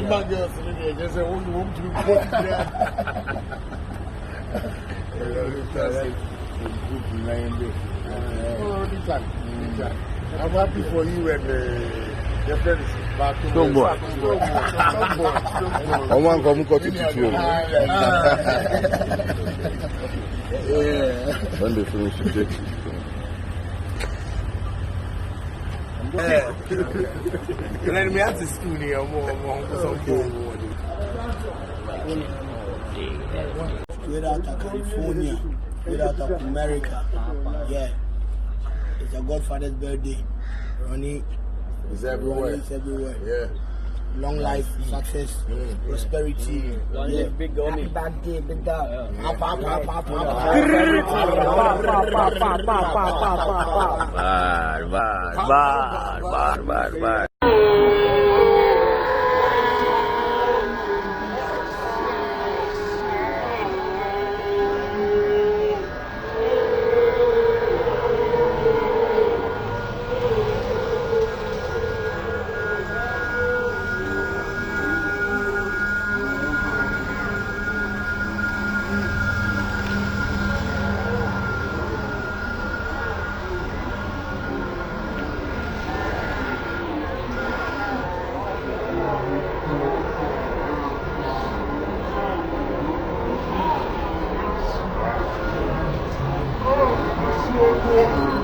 my girls just say, oh, you want to be put there? I'm happy for you and your friends back to Don't boy. I want to come to you. When they finish the cake. Let me ask the school here more. Straight out of California, straight out of America. Yeah. It's a Godfather's birthday. Ronnie. It's everywhere. It's everywhere. Yeah. Long life, success, prosperity. Yeah. Big Happy birthday, big dog. Bar. Yeah.